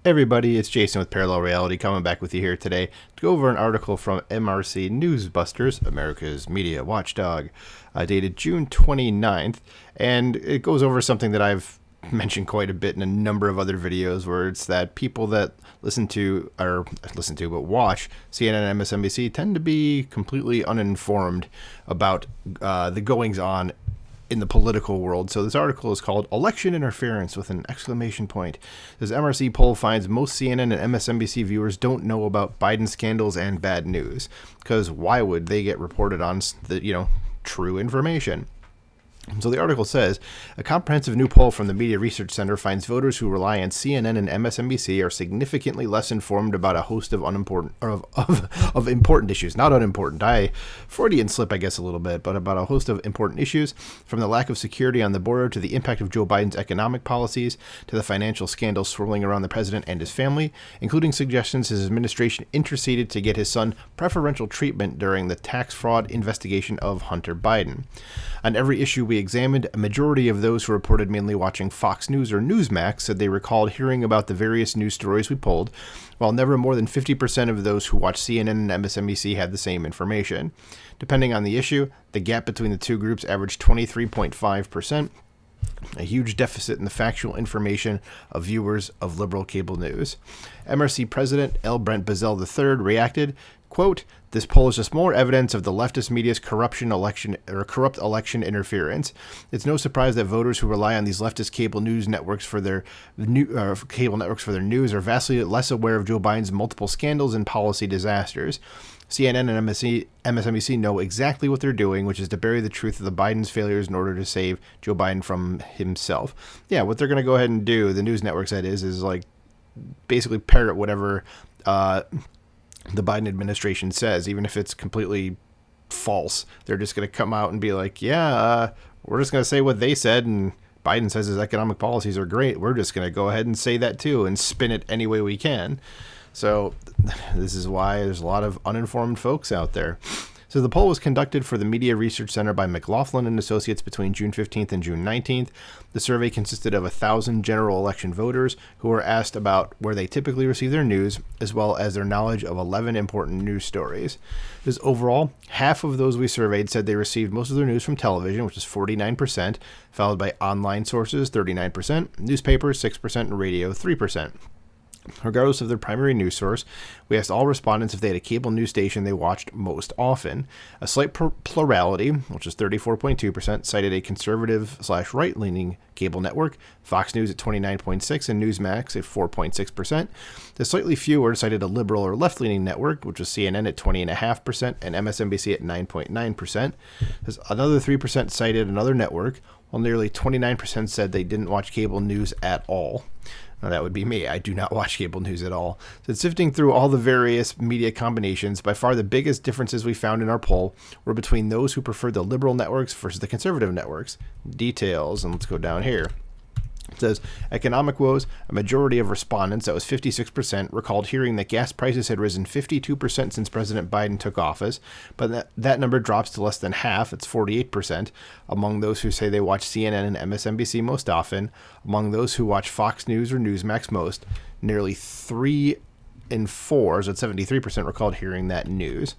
Hey everybody, it's Jason with Parallel Reality coming back with you here today to go over an article from MRC Newsbusters, America's Media Watchdog, dated June 29th, and it goes over something that I've mentioned quite a bit in a number of other videos, where it's that people that watch CNN and MSNBC tend to be completely uninformed about the goings on in the political world. So this article is called Election Interference with an exclamation point. This MRC poll finds most CNN and MSNBC viewers don't know about Biden scandals and bad news, because why would they get reported on the true information? So the article says, a comprehensive new poll from the Media Research Center finds voters who rely on CNN and MSNBC are significantly less informed about a host of important issues. Not unimportant. Freudian slip, I guess, a little bit, but about a host of important issues, from the lack of security on the border to the impact of Joe Biden's economic policies to the financial scandals swirling around the president and his family, including suggestions his administration interceded to get his son preferential treatment during the tax fraud investigation of Hunter Biden. On every issue we examined, a majority of those who reported mainly watching Fox News or Newsmax said they recalled hearing about the various news stories we pulled, while never more than 50% of those who watched CNN and MSNBC had the same information. Depending on the issue, the gap between the two groups averaged 23.5%, a huge deficit in the factual information of viewers of liberal cable news. MRC President L. Brent Bazell III reacted, quote, "This poll is just more evidence of the leftist media's corrupt election interference. It's no surprise that voters who rely on these leftist cable networks for their news are vastly less aware of Joe Biden's multiple scandals and policy disasters. CNN and MSNBC know exactly what they're doing, which is to bury the truth of the Biden's failures in order to save Joe Biden from himself." Yeah, what they're going to go ahead and do, the news networks that is like basically parrot whatever the Biden administration says, even if it's completely false. They're just going to come out and be like, we're just going to say what they said, and Biden says his economic policies are great. We're just going to go ahead and say that too and spin it any way we can. So this is why there's a lot of uninformed folks out there. So the poll was conducted for the Media Research Center by McLaughlin and Associates between June 15th and June 19th. The survey consisted of 1,000 general election voters who were asked about where they typically receive their news, as well as their knowledge of 11 important news stories. Because overall, half of those we surveyed said they received most of their news from television, which is 49%, followed by online sources, 39%, newspapers, 6%, and radio, 3%. Regardless of their primary news source, we asked all respondents if they had a cable news station they watched most often. A slight plurality, which is 34.2%, cited a conservative/right-leaning cable network, Fox News at 29.6% and Newsmax at 4.6%. The slightly fewer cited a liberal or left-leaning network, which was CNN at 20.5% and MSNBC at 9.9%. Another 3% cited another network, while nearly 29% said they didn't watch cable news at all. Now, that would be me. I do not watch cable news at all. So sifting through all the various media combinations, by far the biggest differences we found in our poll were between those who preferred the liberal networks versus the conservative networks. Details, and let's go down here. It says, economic woes, a majority of respondents, that was 56%, recalled hearing that gas prices had risen 52% since President Biden took office, but that number drops to less than half, it's 48%, among those who say they watch CNN and MSNBC most often. Among those who watch Fox News or Newsmax most, nearly 3 in 4, so 73% recalled hearing that news.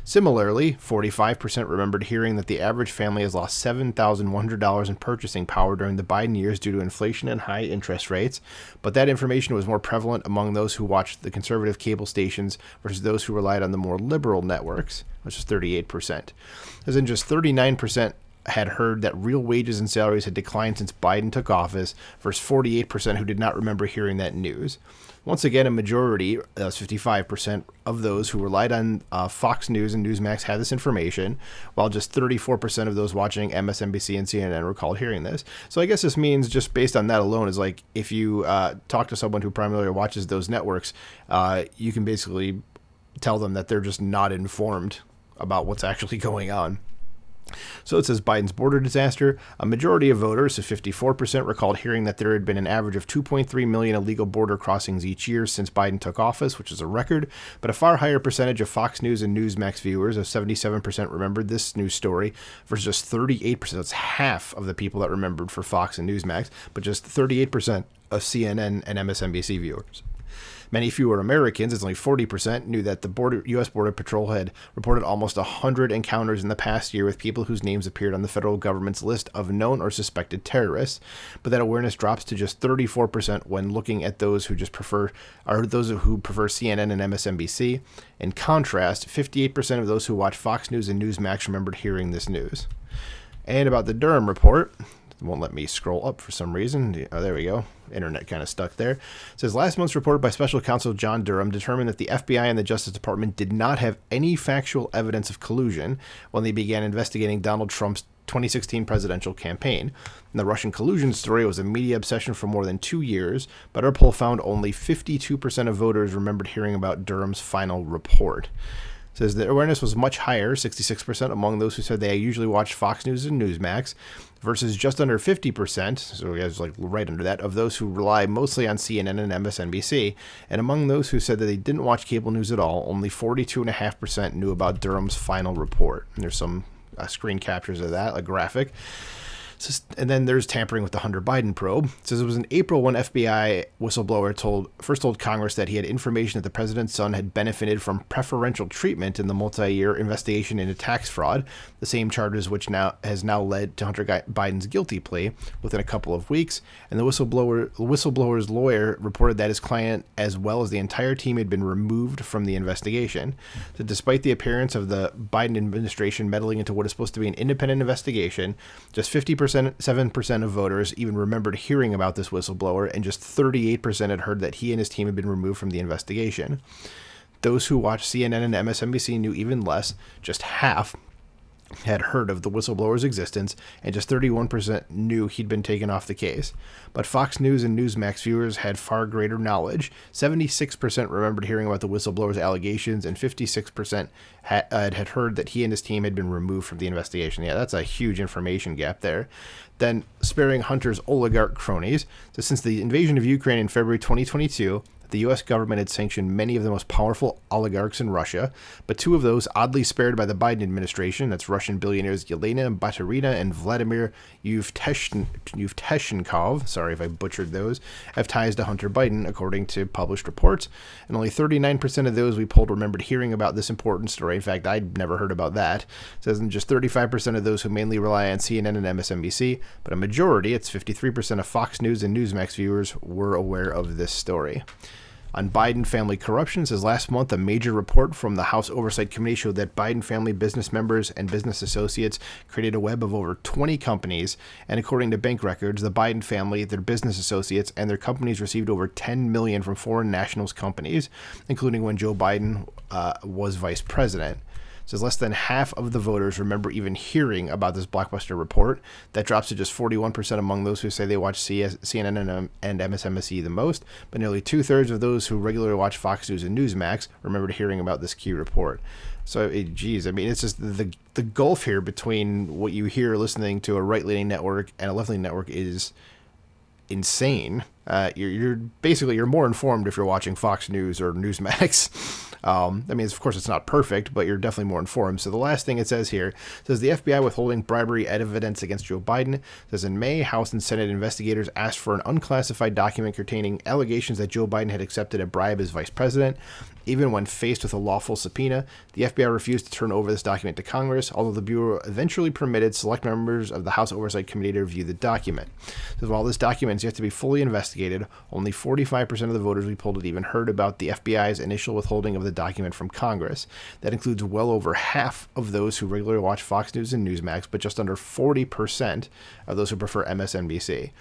Similarly, 45% remembered hearing that the average family has lost $7,100 in purchasing power during the Biden years due to inflation and high interest rates, but that information was more prevalent among those who watched the conservative cable stations versus those who relied on the more liberal networks, which is 38%. As in, just 39% had heard that real wages and salaries had declined since Biden took office versus 48% who did not remember hearing that news. Once again, a majority, that's 55%, of those who relied on Fox News and Newsmax had this information, while just 34% of those watching MSNBC and CNN recalled hearing this. So I guess this means, just based on that alone, is like if you talk to someone who primarily watches those networks, you can basically tell them that they're just not informed about what's actually going on. So it says Biden's border disaster. A majority of voters, so 54%, recalled hearing that there had been an average of 2.3 million illegal border crossings each year since Biden took office, which is a record. But a far higher percentage of Fox News and Newsmax viewers, of 77%, remembered this news story versus just 38%. That's half of the people that remembered for Fox and Newsmax, but just 38% of CNN and MSNBC viewers. Many fewer Americans, it's only 40%, knew that the U.S. Border Patrol had reported almost 100 encounters in the past year with people whose names appeared on the federal government's list of known or suspected terrorists, but that awareness drops to just 34% when looking at those who prefer CNN and MSNBC. In contrast, 58% of those who watch Fox News and Newsmax remembered hearing this news. And about the Durham report, it won't let me scroll up for some reason. Oh, there we go. Internet kind of stuck there. It says last month's report by Special Counsel John Durham determined that the FBI and the Justice Department did not have any factual evidence of collusion when they began investigating Donald Trump's 2016 presidential campaign. And the Russian collusion story was a media obsession for more than 2 years, but our poll found only 52% of voters remembered hearing about Durham's final report. It says the awareness was much higher, 66% among those who said they usually watch Fox News and Newsmax, versus just under 50%, so guys like right under that, of those who rely mostly on CNN and MSNBC. And among those who said that they didn't watch cable news at all, only 42.5% knew about Durham's final report. And there's some screen captures of that, a graphic. And then there's tampering with the Hunter Biden probe. It says it was in April when FBI whistleblower first told Congress that he had information that the president's son had benefited from preferential treatment in the multi-year investigation into tax fraud, the same charges which has now led to Hunter Biden's guilty plea within a couple of weeks. And the whistleblower's lawyer reported that his client, as well as the entire team, had been removed from the investigation. So despite the appearance of the Biden administration meddling into what is supposed to be an independent investigation, just 7% of voters even remembered hearing about this whistleblower, and just 38% had heard that he and his team had been removed from the investigation. Those who watched CNN and MSNBC knew even less. Just half had heard of the whistleblower's existence, and just 31% knew he'd been taken off the case. But Fox News and Newsmax viewers had far greater knowledge. 76% remembered hearing about the whistleblower's allegations, and 56% had heard that he and his team had been removed from the investigation. Yeah, that's a huge information gap there. Then, sparing Hunter's oligarch cronies. So since the invasion of Ukraine in February 2022, the U.S. government had sanctioned many of the most powerful oligarchs in Russia, but two of those oddly spared by the Biden administration, that's Russian billionaires Yelena Baturina and Vladimir Yevtushenkov, sorry if I butchered those, have ties to Hunter Biden, according to published reports, and only 39% of those we polled remembered hearing about this important story. In fact, I'd never heard about that. It says just 35% of those who mainly rely on CNN and MSNBC, but a majority, it's 53% of Fox News and Newsmax viewers, were aware of this story. On Biden family corruption, says last month a major report from the House Oversight Committee showed that Biden family business members and business associates created a web of over 20 companies, and according to bank records, the Biden family, their business associates, and their companies received over $10 million from foreign nationals companies, including when Joe Biden was vice president. Says less than half of the voters remember even hearing about this blockbuster report. That drops to just 41% among those who say they watch CNN and MSNBC the most, but nearly 2/3 of those who regularly watch Fox News and Newsmax remembered hearing about this key report. So, geez, I mean, it's just the gulf here between what you hear listening to a right-leaning network and a left-leaning network is insane. You're basically more informed if you're watching Fox News or Newsmax. I mean, of course, it's not perfect, but you're definitely more informed. So the last thing it says here says the FBI withholding bribery evidence against Joe Biden. It says in May, House and Senate investigators asked for an unclassified document containing allegations that Joe Biden had accepted a bribe as vice president. Even when faced with a lawful subpoena, the FBI refused to turn over this document to Congress, although the Bureau eventually permitted select members of the House Oversight Committee to review the document. So while this document is yet to be fully investigated, only 45% of the voters we polled had even heard about the FBI's initial withholding of the document from Congress. That includes well over half of those who regularly watch Fox News and Newsmax, but just under 40% of those who prefer MSNBC.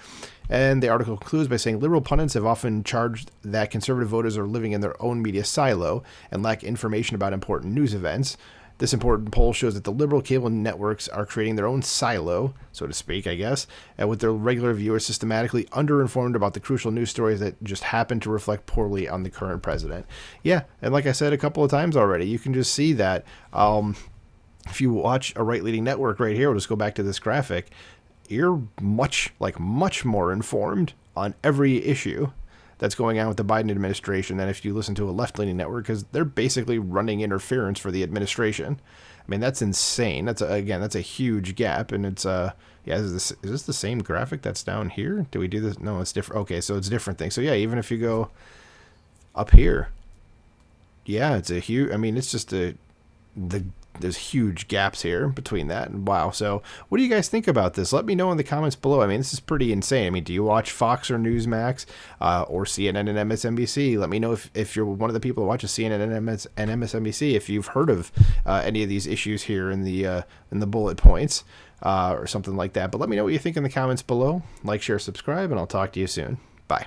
And the article concludes by saying liberal pundits have often charged that conservative voters are living in their own media silo and lack information about important news events. This important poll shows that the liberal cable networks are creating their own silo, so to speak, I guess, and with their regular viewers systematically underinformed about the crucial news stories that just happen to reflect poorly on the current president. Yeah, and like I said a couple of times already, you can just see that if you watch a right-leaning network right here, we'll just go back to this graphic, you're much more informed on every issue that's going on with the Biden administration than if you listen to a left-leaning network, because they're basically running interference for the administration. I mean, that's insane. That's a huge gap, and it's is this the same graphic that's down here? Do we do this? No, it's different. Okay, so it's a different thing. So yeah, even if you go up here. Yeah, it's a huge. I mean, it's just there's huge gaps here between that, and wow. So what do you guys think about this? Let me know in the comments below. I mean, this is pretty insane. I mean, do you watch Fox or Newsmax or CNN and MSNBC? Let me know if you're one of the people that watches CNN and MSNBC, if you've heard of any of these issues here in the bullet points or something like that. But let me know what you think in the comments below. Like, share, subscribe, and I'll talk to you soon. Bye.